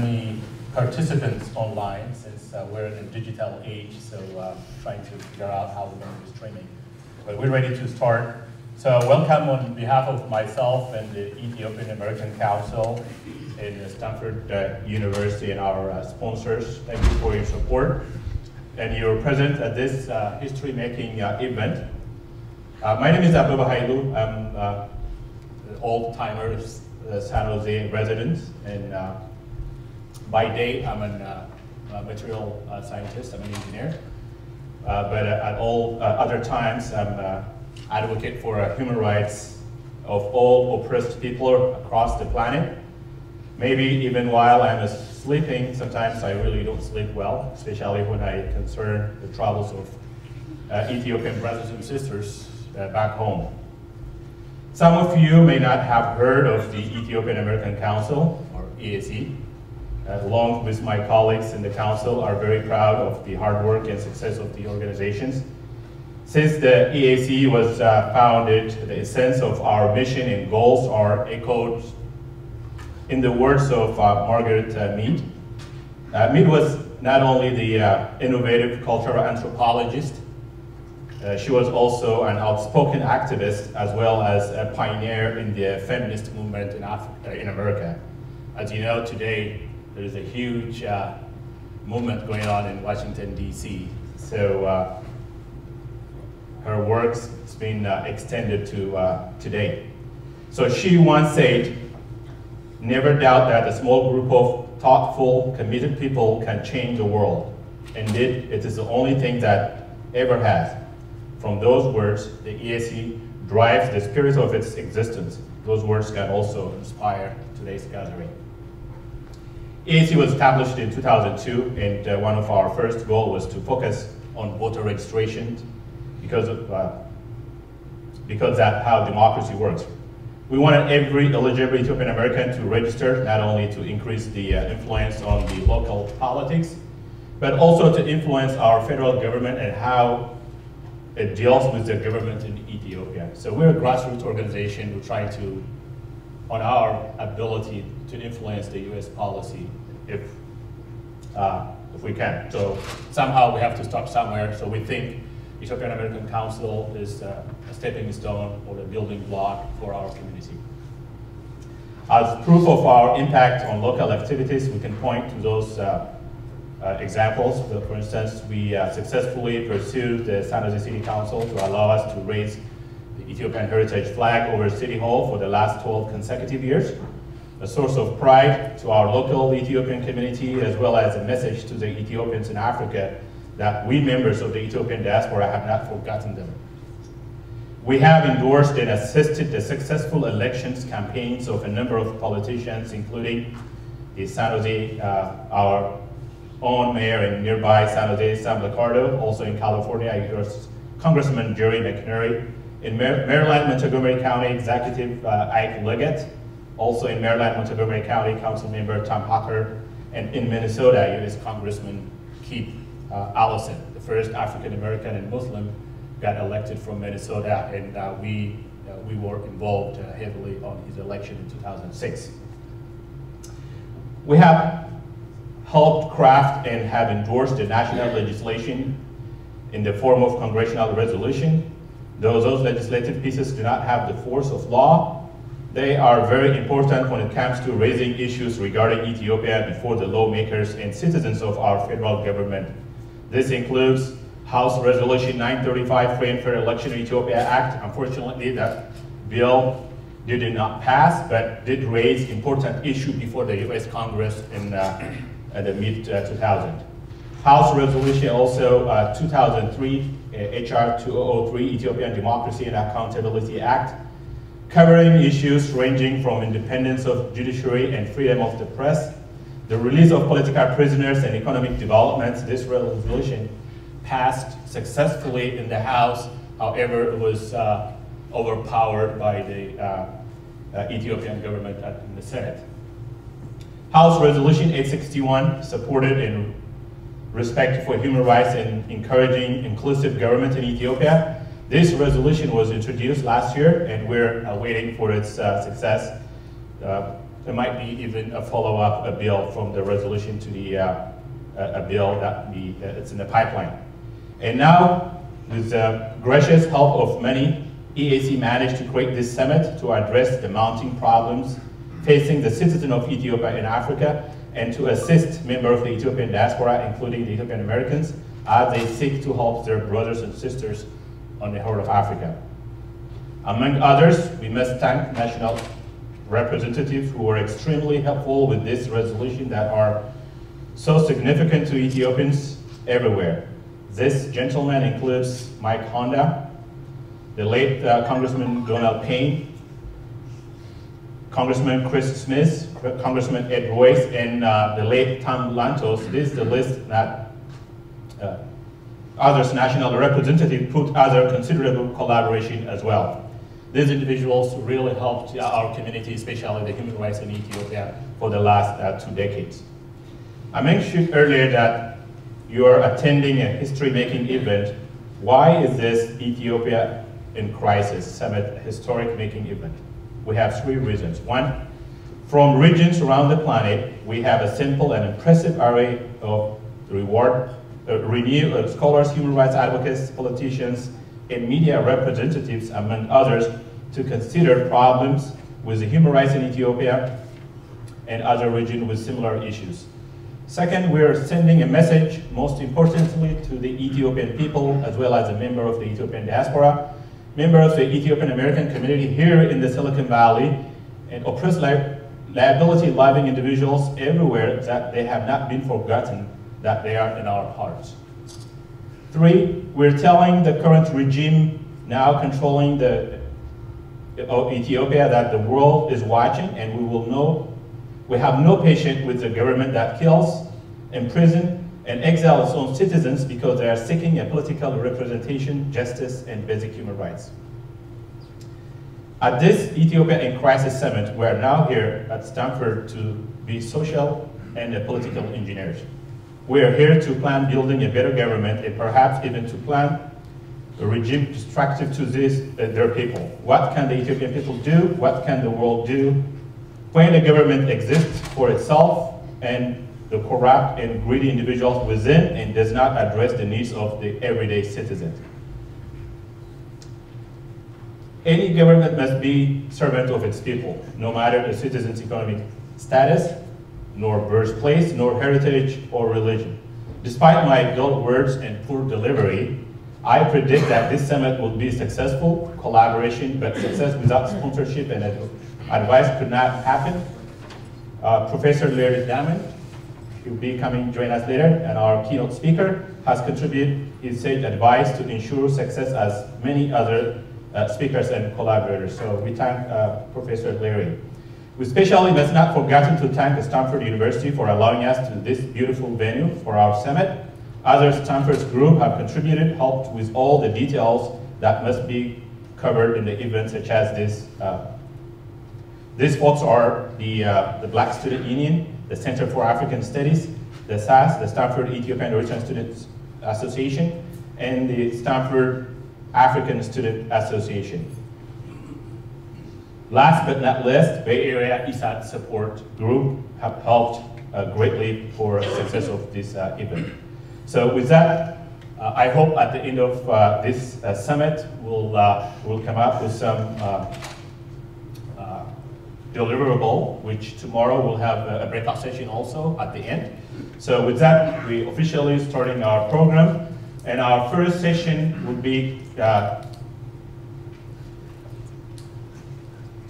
many participants online since we're in a digital age, so trying to figure out how we're going to do streaming. But we're ready to start. So welcome on behalf of myself and the Ethiopian American Council and Stanford University and our sponsors. Thank you for your support and your presence at this history-making event. My name is Ababa Hailu. I'm an old-timer San Jose resident, and by day I'm a material scientist, I'm an engineer. But at all other times I'm an advocate for human rights of all oppressed people across the planet. Maybe even while I'm sleeping, sometimes I really don't sleep well, especially when I concern the troubles of Ethiopian brothers and sisters back home. Some of you may not have heard of the Ethiopian American Council, or EAC. Along with my colleagues in the council, are very proud of the hard work and success of the organizations. Since the EAC was founded, the essence of our mission and goals are echoed in the words of Margaret Mead. Mead was not only the innovative cultural anthropologist, she was also an outspoken activist as well as a pioneer in the feminist movement in America. As you know, today there is a huge movement going on in Washington, D.C. So her work's been extended to today. So she once said, "Never doubt that a small group of thoughtful, committed people can change the world. Indeed, it is the only thing that ever has." From those words, the EAC drives the spirit of its existence. Those words can also inspire today's gathering. EAC was established in 2002, and one of our first goals was to focus on voter registration because that's how democracy works. We wanted every eligible Ethiopian American to register, not only to increase the influence on the local politics, but also to influence our federal government and how it deals with the government in Ethiopia. So we're a grassroots organization. We're trying to, on our ability to influence the U.S. policy if we can. So somehow we have to start somewhere. So we think Ethiopian American Council is a stepping stone or a building block for our community. As proof of our impact on local activities, we can point to those examples. For instance, we successfully pursued the San Jose City Council to allow us to raise the Ethiopian heritage flag over City Hall for the last 12 consecutive years, a source of pride to our local Ethiopian community, as well as a message to the Ethiopians in Africa that we members of the Ethiopian diaspora have not forgotten them. We have endorsed and assisted the successful elections campaigns of a number of politicians, including the San Jose, our own mayor in nearby San Jose, Sam Liccardo, also in California, Congressman Jerry McNary, in Maryland, Montgomery County Executive Ike Leggett, also in Maryland, Montgomery County Council Member Tom Hocker, and in Minnesota, U.S. Congressman Keith Allison, the first African American and Muslim, got elected from Minnesota, and we were involved heavily on his election in 2006. We have helped craft and have endorsed the national legislation in the form of congressional resolution. Though those legislative pieces do not have the force of law, they are very important when it comes to raising issues regarding Ethiopia before the lawmakers and citizens of our federal government. This includes House Resolution 935, Free and Fair Election in Ethiopia Act. Unfortunately, that bill did not pass, but did raise important issue before the U.S. Congress in the mid-2000s. House Resolution also 2003, HR 2003, Ethiopian Democracy and Accountability Act, covering issues ranging from independence of judiciary and freedom of the press, the release of political prisoners and economic developments. This resolution passed successfully in the House. However, it was overpowered by the Ethiopian government in the Senate. House Resolution 861, supported in respect for human rights and encouraging inclusive government in Ethiopia. This resolution was introduced last year, and we're waiting for its success. there might be even a follow-up bill from the resolution to the a bill that it's in the pipeline. And now, with the gracious help of many, EAC managed to create this summit to address the mounting problems facing the citizens of Ethiopia in Africa and to assist members of the Ethiopian diaspora, including the Ethiopian Americans, as they seek to help their brothers and sisters on the Horn of Africa. Among others, we must thank national representatives who were extremely helpful with this resolution that are so significant to Ethiopians everywhere. This gentleman includes Mike Honda, the late Congressman Donald Payne, Congressman Chris Smith, Congressman Ed Royce, and the late Tom Lantos. This is the list that others national representatives put other considerable collaboration as well. These individuals really helped our community, especially the human rights in Ethiopia, for the last 2 decades. I mentioned earlier that you are attending a history-making event. Why is this Ethiopia in Crisis Summit a historic-making event? We have 3 reasons. One, from regions around the planet, we have a simple and impressive array of renewed scholars, human rights advocates, politicians, and media representatives, among others, to consider problems with the human rights in Ethiopia and other regions with similar issues. Second, we are sending a message, most importantly, to the Ethiopian people, as well as a member of the Ethiopian diaspora, member of the Ethiopian American community here in the Silicon Valley, and oppressed liability-loving individuals everywhere, that they have not been forgotten, that they are in our hearts. 3, we're telling the current regime now controlling Ethiopia that the world is watching, and we have no patience with the government that kills, imprisons, and exiles its own citizens because they are seeking a political representation, justice, and basic human rights. At this Ethiopia in Crisis Summit, we are now here at Stanford to be social and political engineers. We are here to plan building a better government and perhaps even to plan a regime destructive to their people. What can the Ethiopian people do? What can the world do when a government exists for itself and the corrupt and greedy individuals within and does not address the needs of the everyday citizen? Any government must be servant of its people, no matter the citizen's economic status, nor birthplace, nor heritage or religion. Despite my dull words and poor delivery, I predict that this summit will be successful collaboration, but success without sponsorship and advice could not happen. Professor Larry Diamond, he'll be coming join us later, and our keynote speaker has contributed his sage advice to ensure success as many other speakers and collaborators. So we thank Professor Larry. We especially must not forget to thank Stanford University for allowing us to this beautiful venue for our summit. Other Stanford's group have contributed, helped with all the details that must be covered in the event, such as this. These folks are the Black Student Union, the Center for African Studies, the SAS, the Stanford Ethiopian Origin Students Association, and the Stanford African Student Association. Last but not least, Bay Area ESAT Support Group have helped greatly for the success of this event. So with that, I hope at the end of this summit, we'll come up with some deliverable, which tomorrow we'll have a breakout session also at the end. So with that, we officially starting our program, and our first session will be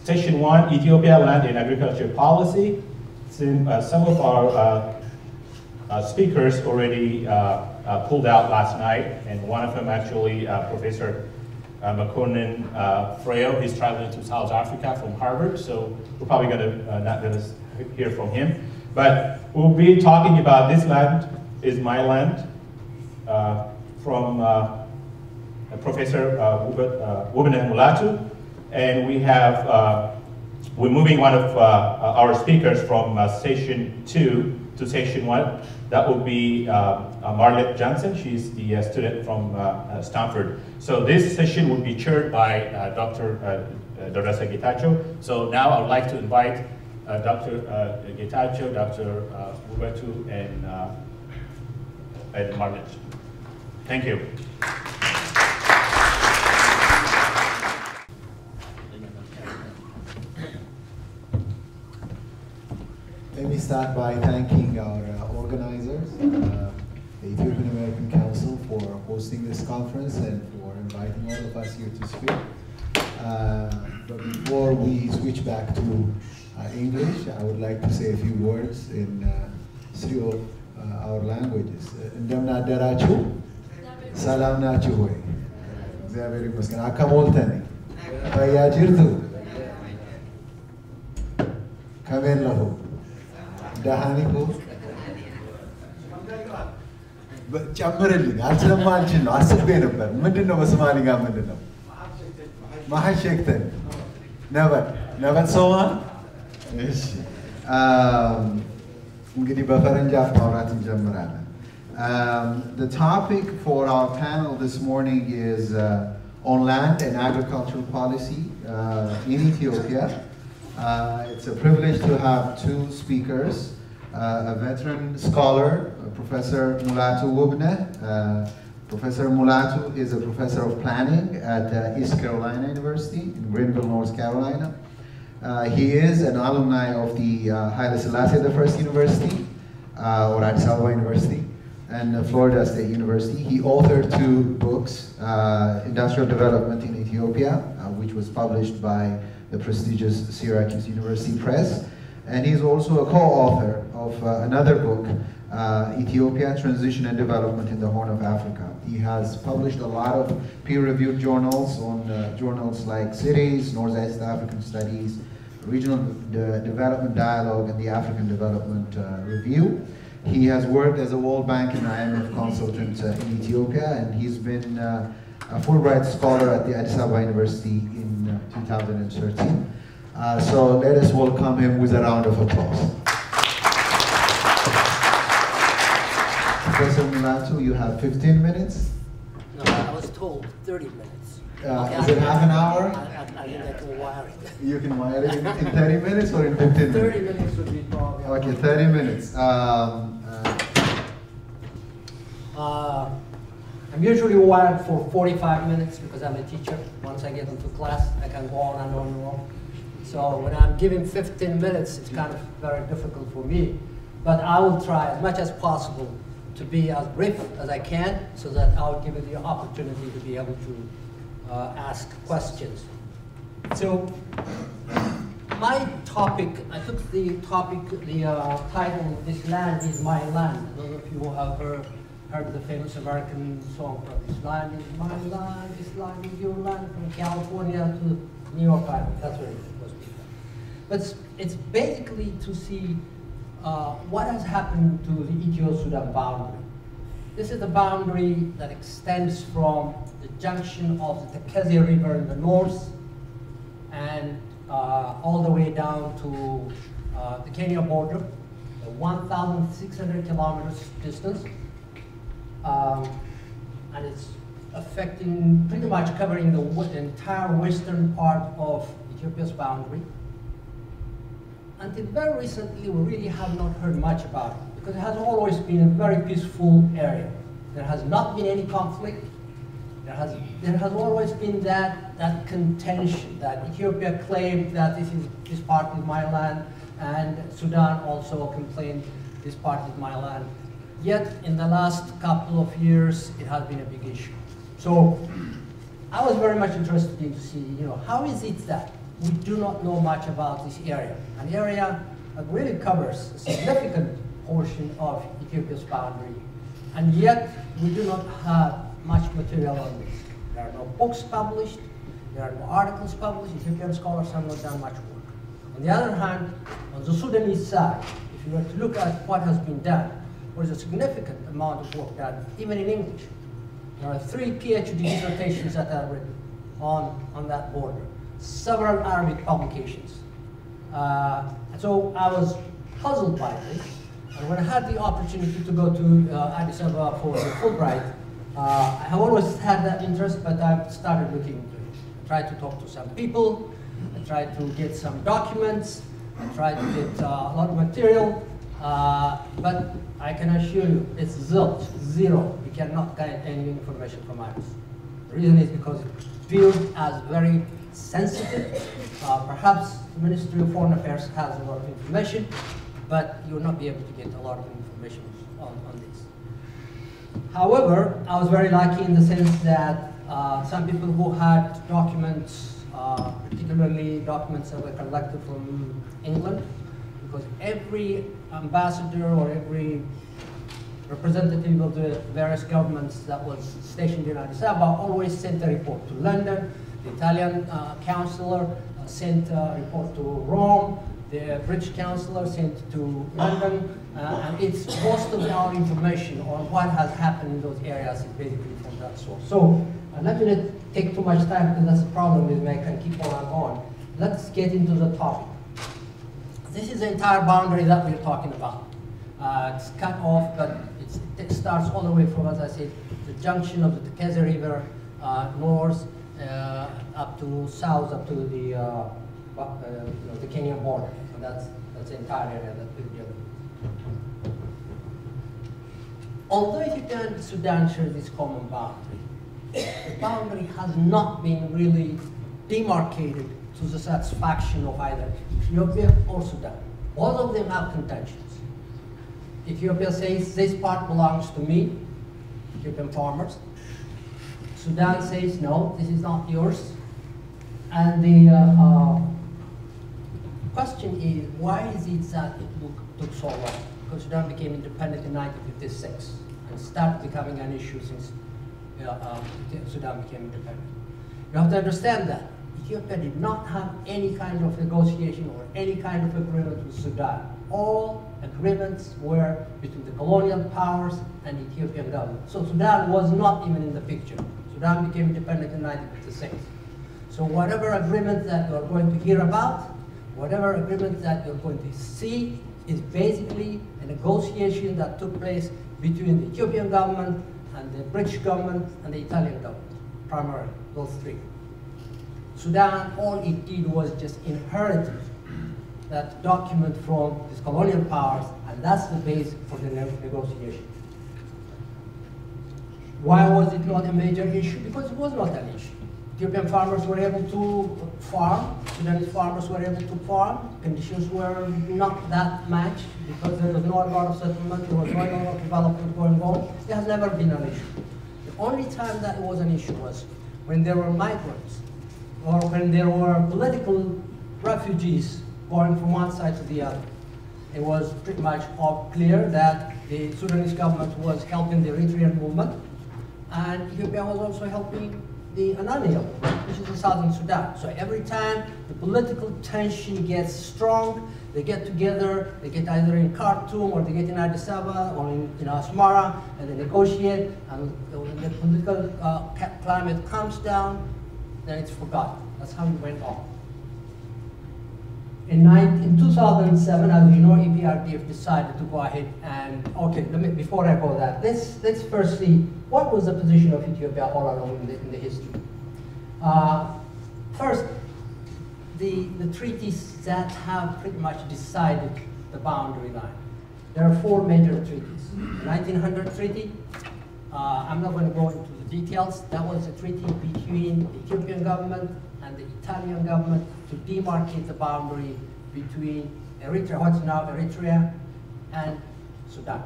Session 1, Ethiopia Land and Agriculture Policy. Some of our speakers already pulled out last night, and one of them actually, Professor Makonnen Freo, he's traveling to South Africa from Harvard, so we're probably not going to hear from him. But we'll be talking about This Land is My Land from Professor Wubene Mulatu. And we have, we're moving one of our speakers from session 2 to session 1. That will be Marlette Johnson. She's the student from Stanford. So this session will be chaired by Dr. Dorasa Getachew. So now I would like to invite Dr. Getachew, Dr. Ubatu, and Margaret. Thank you. Let me start by thanking our organizers, the Ethiopian American Council, for hosting this conference and for inviting all of us here to speak. But before we switch back to English, I would like to say a few words in three of our languages. እንደምን አደራችሁ? ሰላም ናችሁ ወይ? እግዚአብሔር ይመስገን። አከሞልተን ፈያጅርቱ ከመለሁ ዳሃኒኮ ጨምርልኝ አልሰማንችን ነው አስቤ ነበር። ምንድነው በሶማሊኛ ምንድነው? ማሐሸክተን ነበር ሰውሃ እሺ እንግዲህ በፈረንጅ አፍ ማውራት እንጀምራለን። The topic for our panel this morning is on land and agricultural policy in Ethiopia. It's a privilege to have two speakers, a veteran scholar, Professor Mulatu Wubne. Professor Mulatu is a professor of planning at East Carolina University in Greenville, North Carolina. He is an alumni of the Haile Selassie I University, or Addis Ababa University, and Florida State University. He authored two books, Industrial Development in Ethiopia, which was published by the prestigious Syracuse University Press. And he's also a co-author of another book, Ethiopia, Transition and Development in the Horn of Africa. He has published a lot of peer-reviewed journals on journals like Cities, Northeast African Studies, Regional Development Dialogue, and the African Development Review. He has worked as a World Bank and IMF consultant in Ethiopia, and he's been a Fulbright scholar at the Addis Ababa University in 2013. So let us welcome him with a round of applause. Professor Mulatu, you have 15 minutes. No, I was told 30 minutes. Okay, is it half an hour? I think I can wire it. You can wire it in 30 minutes or in 15 minutes? 30 minutes would be probably. Okay, 30 minutes. I'm usually wired for 45 minutes because I'm a teacher. Once I get into class, I can go on and on and on. So when I'm giving 15 minutes, it's kind of very difficult for me. But I will try as much as possible to be as brief as I can so that I'll give you the opportunity to be able to ask questions. So my topic, I took the topic, the title, This Land is My Land. I don't know if you have heard the famous American song, This Land is My Land, This Land is Your Land, from California to New York Island. That's where it was before. But it's basically to see what has happened to the Ethio-Sudan boundary. This is the boundary that extends from the junction of the Tekeze River in the north and all the way down to the Kenya border, 1,600 kilometers distance. And it's affecting, pretty much covering the entire western part of Ethiopia's boundary. Until very recently, we really have not heard much about it because it has always been a very peaceful area. There has not been any conflict. There has always been that contention that Ethiopia claimed that this part is my land, and Sudan also complained this part is my land. Yet in the last couple of years, it has been a big issue. So I was very much interested in to see, how is it that we do not know much about this area, an area that really covers a significant portion of Ethiopia's boundary, and yet we do not have much material on this. There are no books published, there are no articles published, Ethiopian scholars have not done much work. On the other hand, on the Sudanese side, if you were to look at what has been done, there is a significant amount of work done, even in English. There are 3 PhD dissertations that are written on that border, several Arabic publications. So I was puzzled by this, and when I had the opportunity to go to Addis Ababa for the Fulbright, I have always had that interest, but I've started looking into it. I tried to talk to some people, I tried to get some documents, I tried to get a lot of material, but I can assure you, it's zilch, zero. You cannot get any information from Iris. The reason is because it's viewed as very sensitive. Perhaps the Ministry of Foreign Affairs has a lot of information, but you will not be able to get a lot of information on this. However, I was very lucky in the sense that some people who had documents, particularly documents that were collected from England, because every ambassador or every representative of the various governments that was stationed in Addis Ababa always sent a report to London. The Italian counselor sent a report to Rome. The British counselor sent to London. And it's most of our information on what has happened in those areas is basically from that source. So let me not take too much time because that's the problem with me. I can keep on. Let's get into the topic. This is the entire boundary that we're talking about. It's cut off, but it starts all the way from, as I said, the junction of the Tekeze River north up to south, up to the Kenyan border. And that's the entire area that we're dealing with. Although Ethiopia and Sudan share this common boundary, the boundary has not been really demarcated to the satisfaction of either Ethiopia or Sudan. Both of them have contentions. Ethiopia says this part belongs to me, Ethiopian farmers. Sudan says no, this is not yours. And the question is, why is it that it took so long? Because Sudan became independent in 1956 and started becoming an issue since Sudan became independent. You have to understand that Ethiopia did not have any kind of negotiation or any kind of agreement with Sudan. All agreements were between the colonial powers and the Ethiopian government. So Sudan was not even in the picture. Sudan became independent in 1956. So whatever agreement that you're going to hear about, whatever agreement that you're going to see is basically a negotiation that took place between the Ethiopian government and the British government and the Italian government, primarily, those three. Sudan, all it did was just inherited that document from these colonial powers, and that's the base for the negotiation. Why was it not a major issue? Because it was not an issue. Ethiopian farmers were able to farm, Sudanese farmers were able to farm, conditions were not that much because there was not a lot of settlement, there was not a lot of development going on. It has never been an issue. The only time that it was an issue was when there were migrants or when there were political refugees going from one side to the other. It was pretty much all clear that the Sudanese government was helping the Eritrean movement, and Ethiopia was also helping the Ananiel, which is in southern Sudan. So every time the political tension gets strong, they get together, they get either in Khartoum or they get in Addis Ababa or in Asmara, and they negotiate, and when the political climate calms down, then it's forgotten. That's how it went on. In 2007, as you know, EPRDF decided to go ahead and, okay, before I go that, let's first see what was the position of Ethiopia all along in the history. First, the treaties that have pretty much decided the boundary line. There are four major treaties. The 1900 treaty, I'm not going to go into the details. That was a treaty between the Ethiopian government and the Italian government to demarcate the boundary between Eritrea, what's now Eritrea, and Sudan.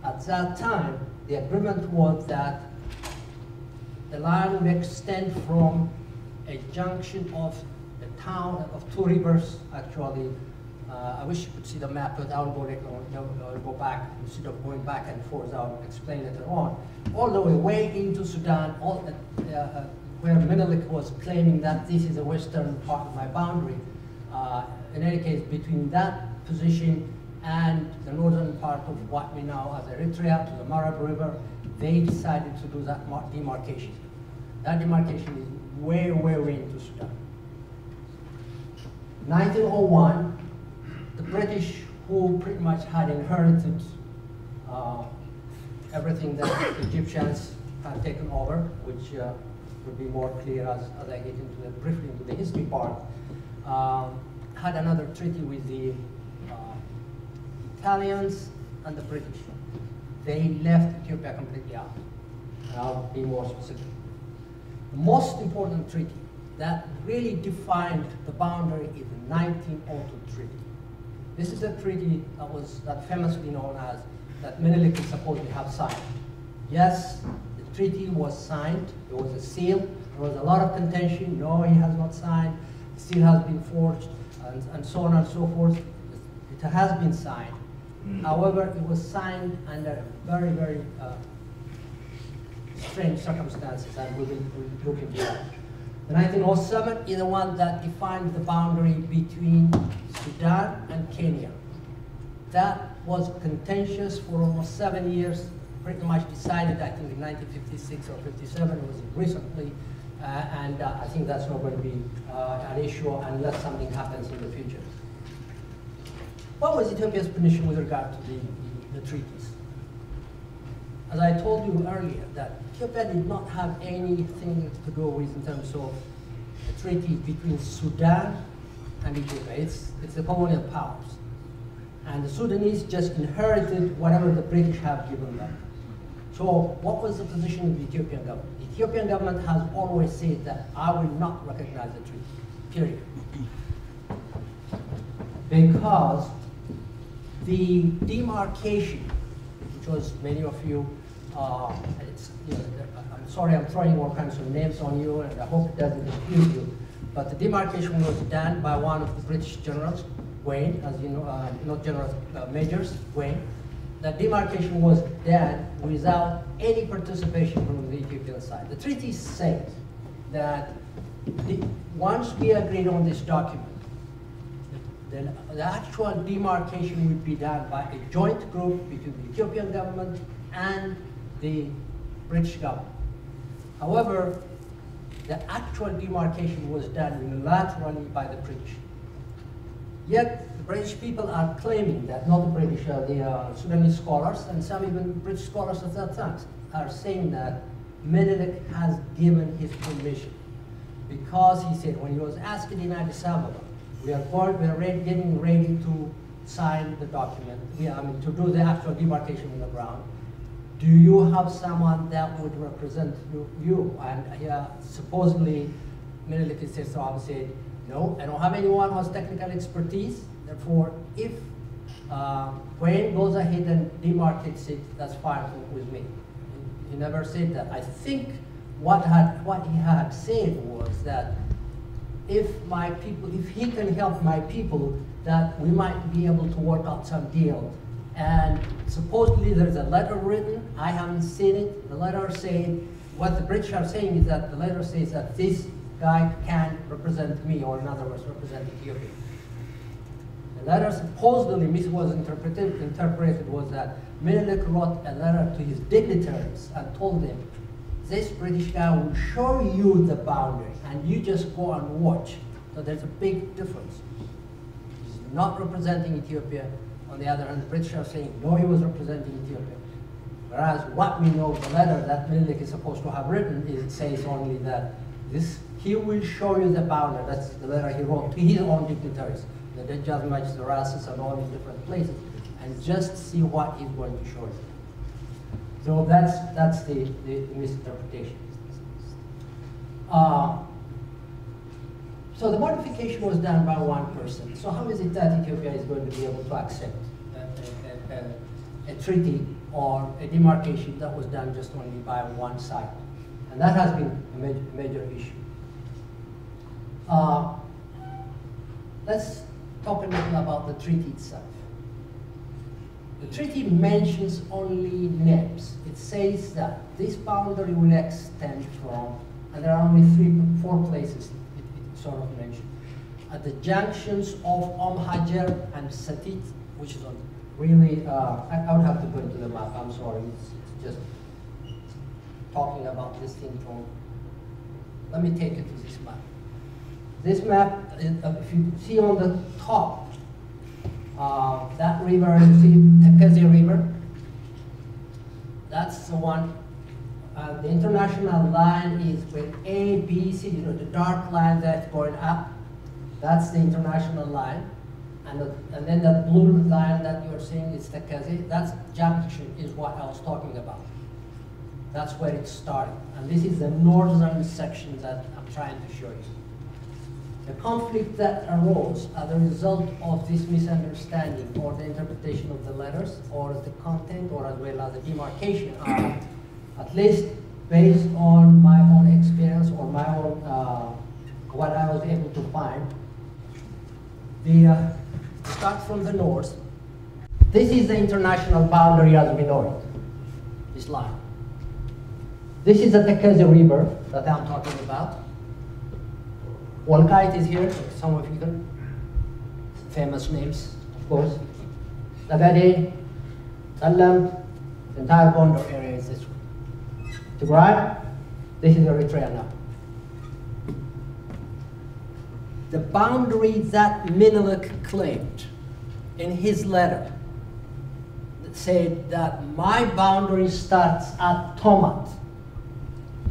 At that time, the agreement was that the line would extend from a junction of the town of two rivers, actually. I wish you could see the map, but I'll go back. Instead of going back and forth, I'll explain later on. All the way into Sudan, where Menelik was claiming that this is the western part of my boundary. In any case, between that position and the northern part of what we know as Eritrea to the Marab River, they decided to do that demarcation. That demarcation is way, way, way into Sudan. 1901, the British, who pretty much had inherited everything that the Egyptians had taken over, which would be more clear as I get briefly into the history part, had another treaty with the Italians and the British. They left Ethiopia completely out. And I'll be more specific. The most important treaty that really defined the boundary is the 1902 treaty. This is a treaty that famously known as that Menelik is supposed to have signed. Yes, the treaty was signed. There was a seal. There was a lot of contention. No, he has not signed. The seal has been forged, and so on and so forth. It has been signed. However, it was signed under very, very strange circumstances, and we will look into that. The 1907 is the one that defined the boundary between Sudan and Kenya. That was contentious for almost 7 years, pretty much decided, I think, in 1956 or 57, it was recently, and I think that's not going to be an issue unless something happens in the future. What was Ethiopia's position with regard to the treaties? As I told you earlier, that Ethiopia did not have anything to do with in terms of a treaty between Sudan and Ethiopia. It's the colonial powers. And the Sudanese just inherited whatever the British have given them. So what was the position of the Ethiopian government? The Ethiopian government has always said that I will not recognize the treaty, period. Because the demarcation, which was many of you, I'm sorry I'm throwing all kinds of names on you, and I hope it doesn't confuse you, but the demarcation was done by one of the British generals, Wayne, as you know, not generals, majors, Wayne. That demarcation was done without any participation from the Ethiopian side. The treaty says that once we agreed on this document, the actual demarcation would be done by a joint group between the Ethiopian government and the British government. However, the actual demarcation was done unilaterally by the British. Yet, the British people are claiming that, not the British, the Sudanese scholars, and some even British scholars at that time, are saying that Menelik has given his permission. Because he said, when he was asked in Addis Ababa, we are getting ready to sign the document, to do the actual demarcation on the ground. Do you have someone that would represent you? And supposedly, Menelik said, no, I don't have anyone who has technical expertise. Therefore, if Wayne goes ahead and demarcates it, that's fine with me. He never said that. I think what he had said was that if he can help my people, that we might be able to work out some deal. And supposedly there's a letter written, I haven't seen it. The letter saying, what the British are saying is that the letter says that this guy can represent me, or in other words, represent Ethiopia. The letter supposedly was interpreted was that Menelik wrote a letter to his dignitaries and told them, this British guy will show you the boundary, and you just go and watch. So there's a big difference. He's not representing Ethiopia. On the other hand, the British are saying, no, he was representing Ethiopia. Whereas what we know of the letter that Menelik is supposed to have written, it says only that he will show you the boundary. That's the letter he wrote to his own dignitaries, the judges, the races, and all these different places, and just see what he's going to show you. So that's the misinterpretation. So the modification was done by one person. So how is it that Ethiopia is going to be able to accept a treaty or a demarcation that was done just only by one side? And that has been a major issue. Let's talk a little about the treaty itself. The treaty mentions only names. It says that this boundary will extend from, and there are only 4 places it sort of mentioned. At the junctions of Hajar and Satit, which is on really, I would have to go into the map, I'm sorry, it's just talking about this thing from, let me take it to this map. This map, if you see on the top, that river, you see Tekeze River, that's the one. The international line is with A, B, C, the dark line that's going up. That's the international line. And then that blue line that you're seeing is Tekeze. That junction is what I was talking about. That's where it started. And this is the northern section that I'm trying to show you. The conflict that arose as a result of this misunderstanding or the interpretation of the letters or the content or as well as the demarcation are, at least based on my own experience or my own, what I was able to find. Start from the north. This is the international boundary as we know it, this line. This is the Tekeze River that I'm talking about. Walkite is here, some of you can, famous names, of course. Lagade, Talam, the entire Bondo area is this one. Tigray, this is Eritrea now. The boundary that Menelik claimed in his letter said that my boundary starts at Tomat.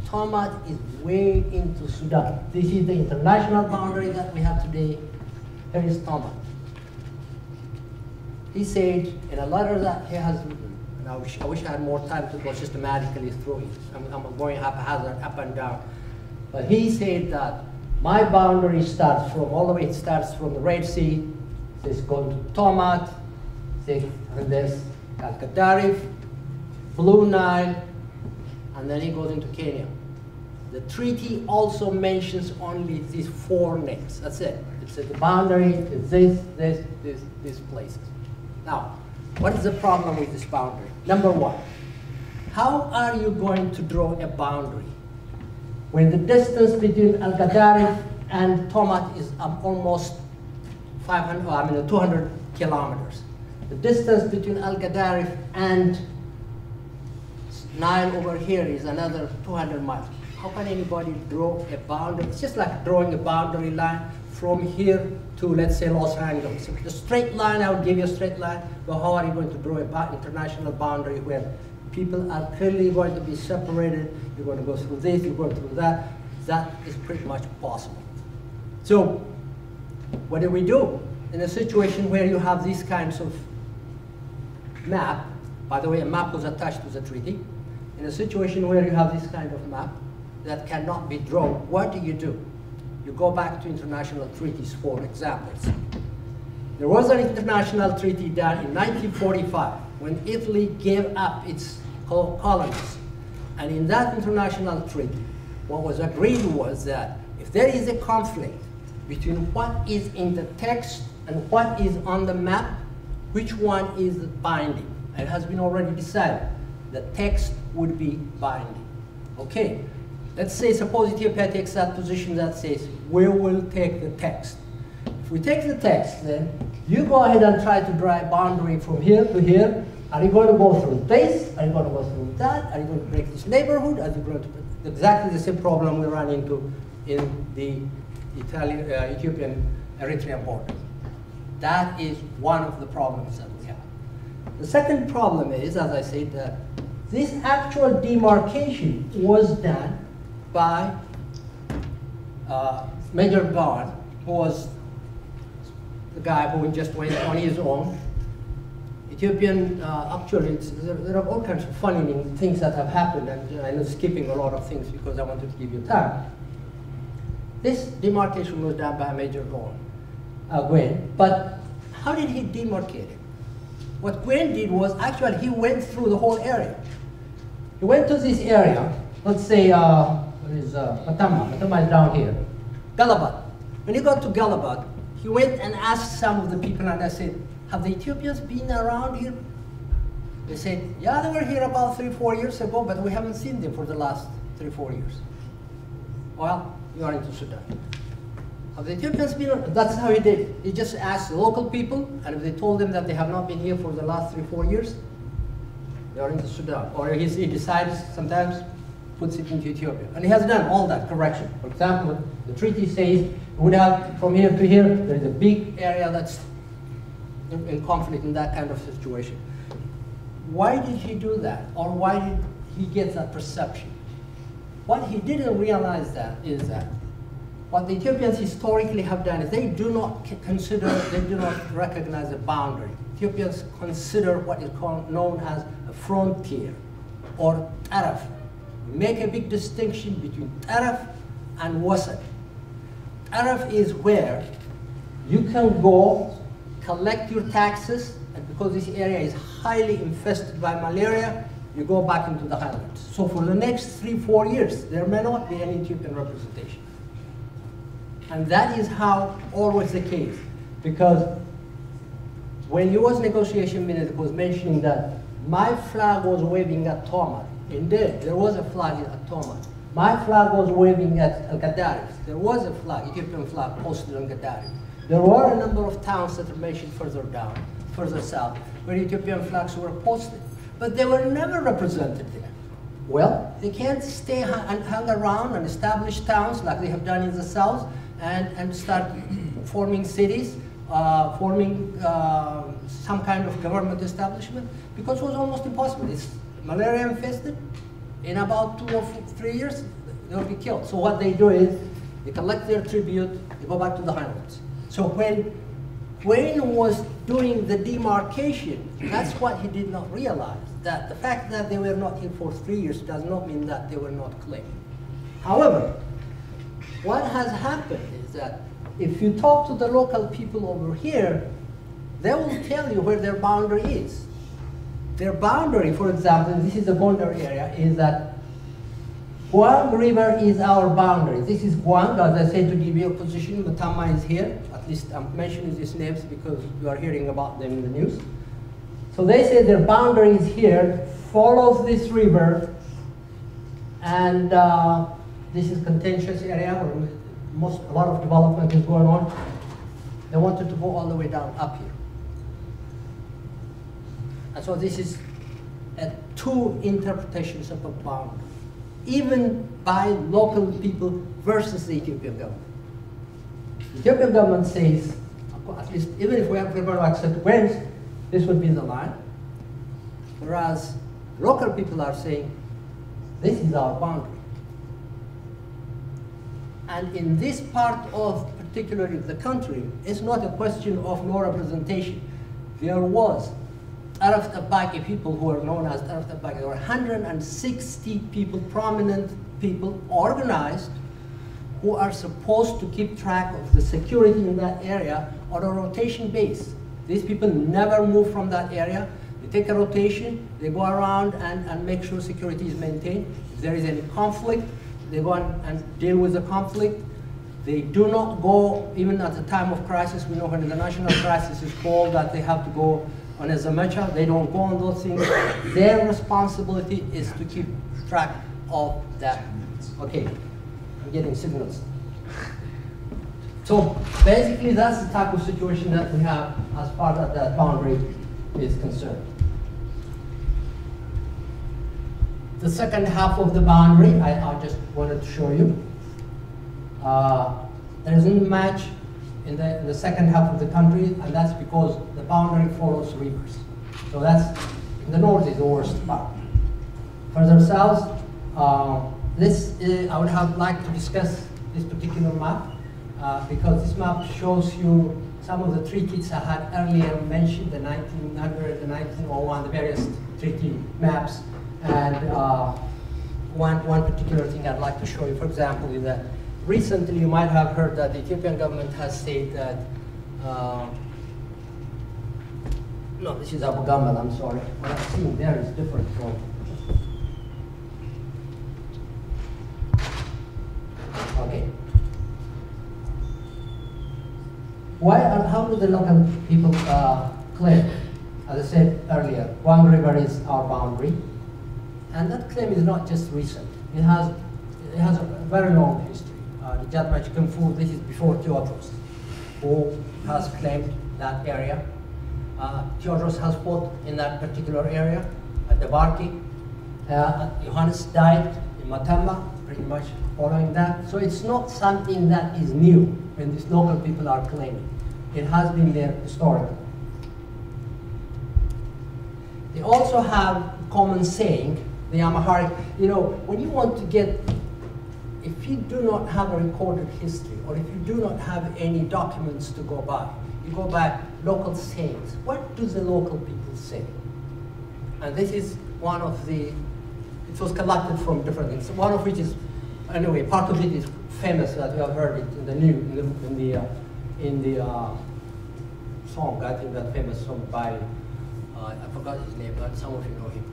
Tomat is way into Sudan. This is the international boundary that we have today. Here is Tomat. He said in a letter that he has written, and I wish I had more time to go systematically through it. I'm going haphazard, up and down. But he said that my boundary starts from, all the way it starts from the Red Sea, this goes to Tomat, and there's Al-Qadarif, Blue Nile, and then he goes into Kenya. The treaty also mentions only these 4 names. That's it. It says the boundary is these places. Now, what is the problem with this boundary? Number 1, how are you going to draw a boundary when the distance between Al-Qadarif and Tomat is almost 200 kilometers? The distance between Al-Qadarif and Nile over here is another 200 miles. How can anybody draw a boundary? It's just like drawing a boundary line from here to, let's say, Los Angeles. The straight line, I would give you a straight line, but how are you going to draw an international boundary where people are clearly going to be separated? You're going to go through this, you're going through that. That is pretty much possible. So, what do we do in a situation where you have these kinds of map? By the way, a map was attached to the treaty. In a situation where you have this kind of map that cannot be drawn, what do? You go back to international treaties for examples. There was an international treaty done in 1945 when Italy gave up its colonies. And in that international treaty, what was agreed was that if there is a conflict between what is in the text and what is on the map, which one is binding? It has been already decided. The text would be binding. Okay, let's say, suppose Ethiopia takes that position that says, we will take the text. If we take the text, then you go ahead and try to draw a boundary from here to here. Are you going to go through this? Are you going to go through that? Are you going to break this neighborhood? Are you going to, exactly the same problem we run into in the Ethiopian Eritrean border. That is one of the problems that we have. The second problem is, as I said, that this actual demarcation was done by Major Gard, who was the guy who just went on his own. Ethiopian, actually, there are all kinds of funny things that have happened, and I'm skipping a lot of things because I wanted to give you time. This demarcation was done by Major Gwen, but how did he demarcate it? What Gwen did was, actually, he went through the whole area. He went to this area, let's say, what is Matama? Matama is down here. Galabat. When he got to Galabat, he went and asked some of the people, and I said, have the Ethiopians been around here? They said, yeah, they were here about 3-4 years ago, but we haven't seen them for the last 3-4 years. Well, you are into Sudan. Have the Ethiopians been around? That's how he did it. He just asked the local people, and if they told them that they have not been here for the last 3-4 years, they are into Sudan. Or he decides, sometimes, puts it into Ethiopia. And he has done all that correction. For example, the treaty says, we would have from here to here, there is a big area that's in conflict in that kind of situation. Why did he do that? Or why did he get that perception? What he didn't realize that is that what the Ethiopians historically have done is they do not recognize a boundary. Ethiopians consider what is known as a frontier or taraf. Make a big distinction between taraf and wasan. Taraf is where you can go, collect your taxes, and because this area is highly infested by malaria, you go back into the highlands. So for the next 3-4 years, there may not be any Ethiopian representation. And that is how always the case. Because when U.S. negotiation minute was mentioning that my flag was waving at Toma, indeed, there was a flag at Toma. My flag was waving at Al-Qadarif. There was a flag, Ethiopian flag, posted on Qadarif. There were a number of towns that are mentioned further down, further south, where Ethiopian flags were posted. But they were never represented there. Well, they can't stay and hang around and establish towns like they have done in the south and start forming cities, forming some kind of government establishment, because it was almost impossible. It's malaria infested. In about 2 or 3 years, they'll be killed. So what they do is they collect their tribute, they go back to the highlands. So when Wayne was doing the demarcation, that's what he did not realize, that the fact that they were not here for 3 years does not mean that they were not claimed. However, what has happened is that if you talk to the local people over here, they will tell you where their boundary is. Their boundary, for example, this is the boundary area, is that Guang River is our boundary. This is Guang, as I said, to give you a position. Matama is here. At least I'm mentioning these names because you are hearing about them in the news. So they say their boundary is here, follows this river, and this is contentious area where a lot of development is going on. They wanted to go all the way down up here. And so this is two interpretations of a boundary, even by local people versus the Ethiopian government. The Ethiopian government says, at least even if we're going to accept Wales, this would be the line. Whereas local people are saying, this is our boundary. And in this part of particularly the country, it's not a question of no representation. There was Araf Tabaki people who are known as Araf Tabaki. There were 160 people, prominent people, organized, who are supposed to keep track of the security in that area on a rotation base. These people never move from that area. They take a rotation, they go around and make sure security is maintained. If there is any conflict, they go and deal with the conflict. They do not go, even at the time of crisis, we know when the national crisis is called that they have to go on a zamecha. They don't go on those things. Their responsibility is to keep track of that. Okay, I'm getting signals. So basically that's the type of situation that we have as far as that boundary is concerned. The second half of the boundary, I just wanted to show you. There isn't much in the second half of the country, and that's because the boundary follows rivers. So that's, in the north is the worst part. Further south, I would have liked to discuss this particular map, because this map shows you some of the treaties I had earlier mentioned, the 1900, the 1901, the various treaty maps. And one particular thing I'd like to show you, for example, is that recently you might have heard that the Ethiopian government has said that, no, this is Abu Gamal, I'm sorry. What I'm seeing there is different from. Okay. How do the local people claim? As I said earlier, Guang River is our boundary. And that claim is not just recent. It has a very long history. The Jadmach Kemfu, this is before Theodros, who has claimed that area. Theodros has fought in that particular area at the Barki. Johannes died in Matamba, pretty much following that. So it's not something that is new when these local people are claiming. It has been there historically. They also have a common saying, the Amharic, when you want to get if you do not have a recorded history, or if you do not have any documents to go by, you go by local sayings. What do the local people say? And this is one of the, it was collected from different things, one of which is, anyway, part of it is famous, that we have heard it in the song, I think that famous song by, I forgot his name, but some of you know him.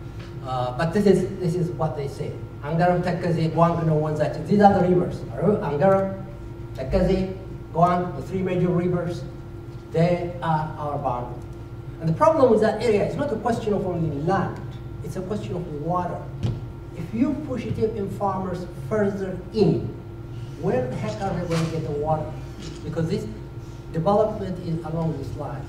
But this is what they say. Angaram, Takazi, Guang, no one's actually. These are the rivers. Angaram, Takazi, Guang, the three major rivers, they are our boundary. And the problem with that area is not a question of only land, it's a question of water. If you push Ethiopian farmers further in, where the heck are they going to get the water? Because this development is along this line,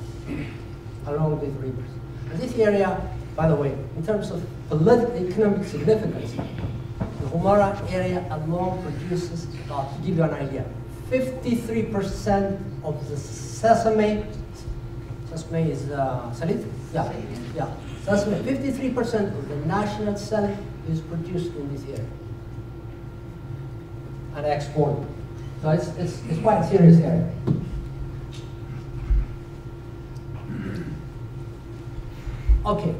along these rivers. And this area, by the way, in terms of political economic significance, the Humara area alone produces, to give you an idea, 53% of the sesame is salit? Yeah. Sesame, 53% of the national salit is produced in this area and exported. So it's quite a serious area. Okay,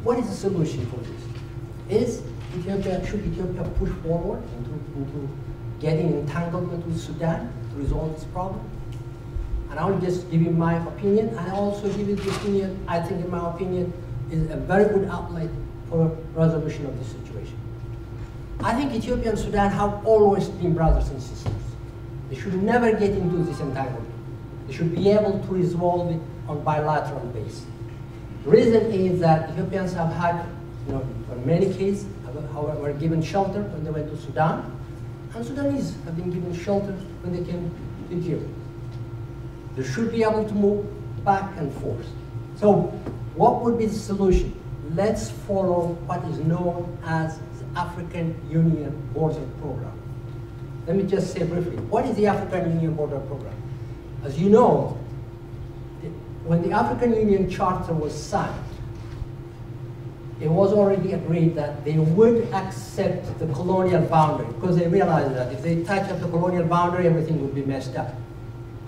what is the solution for this? Should Ethiopia push forward into getting entanglement with Sudan to resolve this problem? And I will just give you my opinion, and I also give you the opinion, I think in my opinion, is a very good outlet for resolution of this situation. I think Ethiopia and Sudan have always been brothers and sisters. They should never get into this entanglement. They should be able to resolve it on bilateral basis. The reason is that Ethiopians have had, in many cases, were given shelter when they went to Sudan, and Sudanese have been given shelter when they came to Ethiopia. They should be able to move back and forth. So what would be the solution? Let's follow what is known as the African Union Border Program. Let me just say briefly, what is the African Union Border Program? As you know, when the African Union Charter was signed, it was already agreed that they would accept the colonial boundary, because they realized that if they touch up the colonial boundary, everything would be messed up.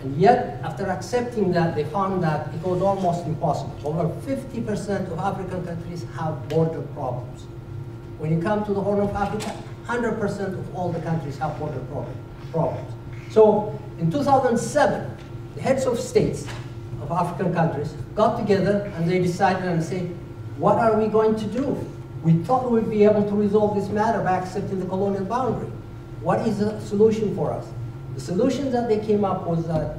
And yet, after accepting that, they found that it was almost impossible. Over 50% of African countries have border problems. When you come to the Horn of Africa, 100% of all the countries have border problems. So, in 2007, the heads of states of African countries got together and they decided and said, what are we going to do? We thought we'd be able to resolve this matter by accepting the colonial boundary. What is the solution for us? The solution that they came up was that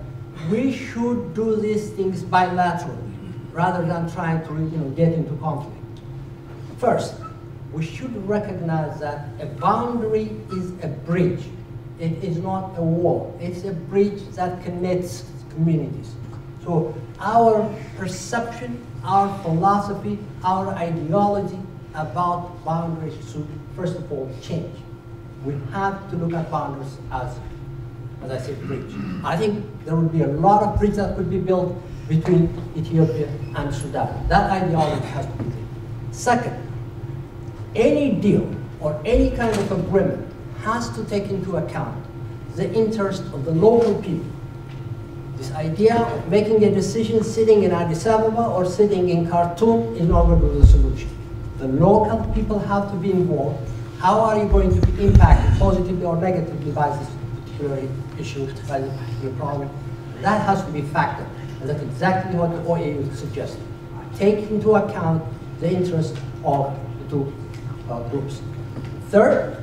we should do these things bilaterally rather than trying to get into conflict. First, we should recognize that a boundary is a bridge. It is not a wall. It's a bridge that connects communities. So our perception, our philosophy, our ideology about boundaries should, first of all, change. We have to look at boundaries as I said, bridge. I think there would be a lot of bridges that could be built between Ethiopia and Sudan. That ideology has to be there. Second, any deal or any kind of agreement has to take into account the interest of the local people. This idea of making a decision sitting in Addis Ababa or sitting in Khartoum is not going to be the solution. The local people have to be involved. How are you going to be impacted positively or negatively by this particular issue, by this particular problem? That has to be factored. And that's exactly what the OAU is suggesting. Take into account the interest of the two groups. Third,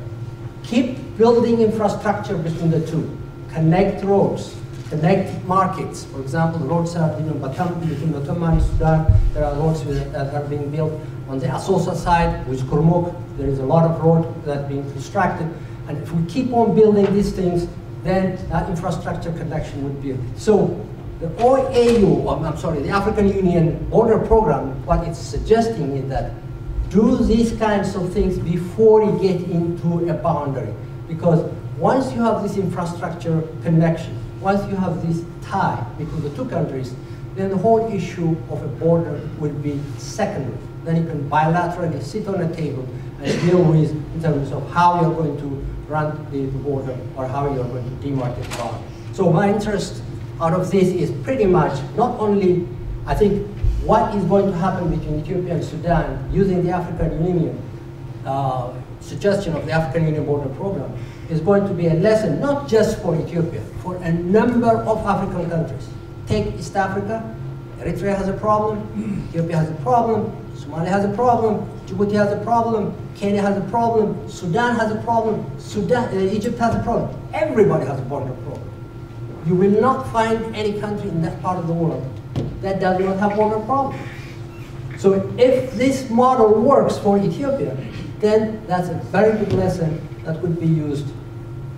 keep building infrastructure between the two. Connect roads, connect markets. For example, the roads are between Batam and Sudan. There are roads that are being built on the Asosa side, with Kurmuk. There is a lot of road that's being constructed. And if we keep on building these things, then that infrastructure connection would be. So the OAU, the African Union Border Program, what it's suggesting is that do these kinds of things before you get into a boundary. Because once you have this infrastructure connection, once you have this tie between the two countries, then the whole issue of a border will be secondary. Then you can bilaterally sit on a table and deal with in terms of how you're going to run the border or how you're going to demarcate the boundary. So my interest out of this is pretty much not only, I think, what is going to happen between Ethiopia and Sudan using the African Union suggestion of the African Union border program is going to be a lesson not just for Ethiopia, for a number of African countries. Take East Africa, Eritrea has a problem, Ethiopia has a problem, Somalia has a problem, Djibouti has a problem, Kenya has a problem, Sudan has a problem, Egypt has a problem. Everybody has a border problem. You will not find any country in that part of the world that does not have border problem. So if this model works for Ethiopia, then that's a very good lesson that could be used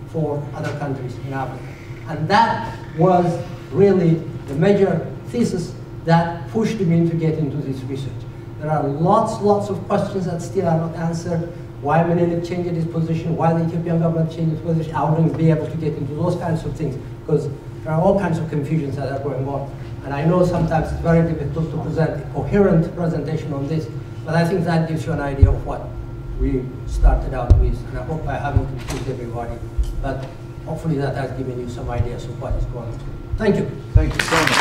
for other countries in Africa. And that was really the major thesis that pushed me to get into this research. There are lots of questions that still are not answered. Why Menelik changed his position, why the Ethiopian government changed its position. I wouldn't be able to get into those kinds of things because there are all kinds of confusions that are going on. And I know sometimes it's very difficult to present a coherent presentation on this, but I think that gives you an idea of what we started out with, and I hope I haven't confused everybody, but hopefully that has given you some ideas of what is going on. Thank you. Thank you so much.